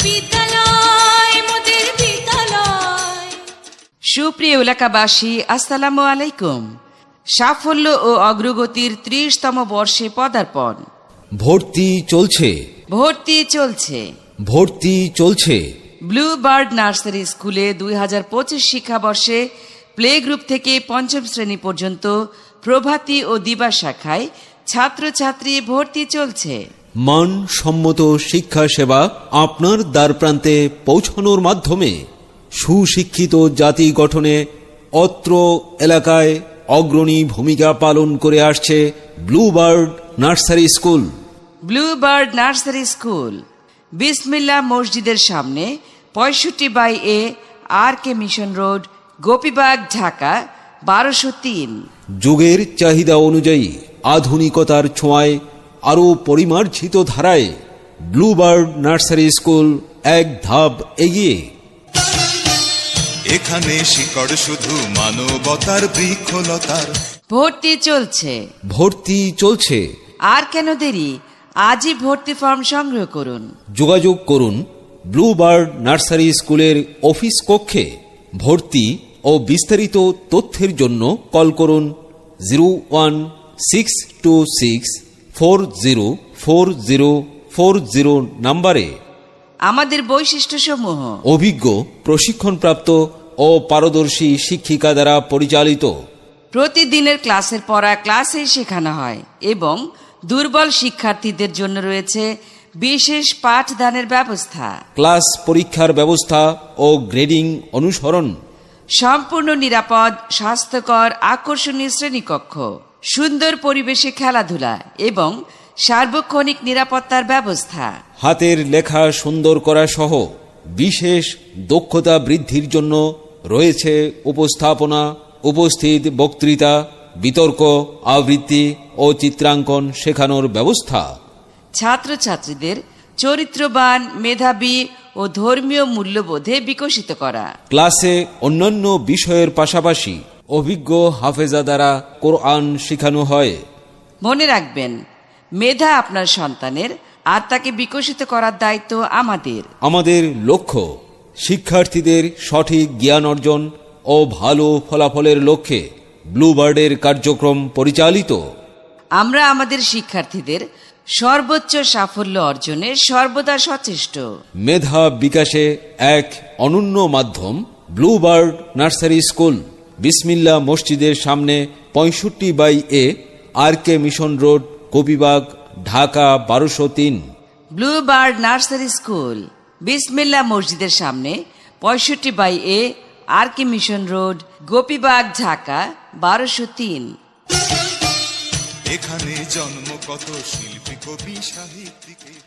বিদ্যালয় মোদের বিদ্যালয়। সুপ্রিয় এলাকাবাসী, আসসালামু আলাইকুম। সাফল্য ও অগ্রগতির 30তম বর্ষে পদার্পণ। ভর্তি চলছে, ভর্তি চলছে, ভর্তি চলছে। ব্লু বার্ড নার্সারি স্কুলে 2025 শিক্ষাবর্ষে প্লে গ্রুপ থেকে পঞ্চম শ্রেণী পর্যন্ত প্রভাতী ও দিবা শাখায় ছাত্রছাত্রী ভর্তি চলছে। মানসম্মত শিক্ষা সেবা আপনার দ্বারপ্রান্তে পৌঁছানোর মাধ্যমে সুশিক্ষিত জাতি গঠনে অত্র এলাকায় অগ্রণী ভূমিকা পালন করে আসছে blue bird nursery school. Blue bird nursery school বিসমিল্লাহ মসজিদের সামনে 65/A RK mission road, Gopibagh, Dhaka 1203। যুগের চাহিদা অনুযায়ী আধুনিকতার ছোঁয়ায় আরও পরিমার্জিত ধারায় ব্লু বার্ড নার্সারি স্কুল এক ধাপ এগিয়ে। এখানে শিকড় শুধু মানবতার বৃক্ষলতার। ভর্তি চলছে, ভর্তি চলছে। আর কেন দেরি? আজই ভর্তি ফর্ম সংগ্রহ করুন। যোগাযোগ করুন ব্লু বার্ড নার্সারি স্কুলের অফিস কক্ষে। ভর্তি ও বিস্তারিত তথ্যের জন্য কল করুন 0162640404 নম্বরে। আমাদের বৈশিষ্ট্যসমূহ: অভিজ্ঞ, প্রশিক্ষণপ্রাপ্ত ও পারদর্শী শিক্ষিকা দ্বারা পরিচালিত। প্রতিদিনের ক্লাসের পড়া ক্লাসেই শেখানো হয় এবং দুর্বল শিক্ষার্থীদের জন্য রয়েছে বিশেষ পাঠদানের ব্যবস্থা। ক্লাস পরীক্ষার ব্যবস্থা ও গ্রেডিং অনুসরণ। সম্পূর্ণ নিরাপদ, স্বাস্থ্যকর, আকর্ষণীয় শ্রেণীকক্ষ, সুন্দর পরিবেশে খেলাধুলা এবং সার্বক্ষণিক নিরাপত্তার ব্যবস্থা। হাতের লেখা সুন্দর করা সহ বিশেষ দক্ষতা বৃদ্ধির জন্য রয়েছে উপস্থাপনা, উপস্থিত বক্তৃতা, বিতর্ক, আবৃত্তি ও চিত্রাঙ্কন শেখানোর ব্যবস্থা। ছাত্রছাত্রীদের চরিত্রবান, মেধাবী ও ধর্মীয় মূল্যবোধে বিকশিত করা। ক্লাসে অন্যান্য বিষয়ের পাশাপাশি অভিজ্ঞ হাফেজা দ্বারা কোরআন শেখানো হয়। মনে রাখবেন, মেধা আপনার সন্তানের, আর তাকে বিকশিত করার দায়িত্ব আমাদের। আমাদের লক্ষ্য শিক্ষার্থীদের সঠিক জ্ঞান অর্জন ও ভালো ফলাফলের লক্ষ্যে ব্লু বার্ডের কার্যক্রম পরিচালিত। আমরা আমাদের শিক্ষার্থীদের সর্বোচ্চ সাফল্য অর্জনে সর্বদা সচেষ্ট। মেধা বিকাশে এক অনন্য মাধ্যম ব্লু বার্ড নার্সারি স্কুল। বিসমিল্লাহ মসজিদের সামনে 65/A RK mission road, Gopibagh, Dhaka 1203। Blue bird nursery school বিসমিল্লাহ মসজিদের সামনে 65/A RK mission road, Gopibagh, Dhaka 1203। এখানে জন্ম কত শিল্পী, কবি, সাহিত্যিকের।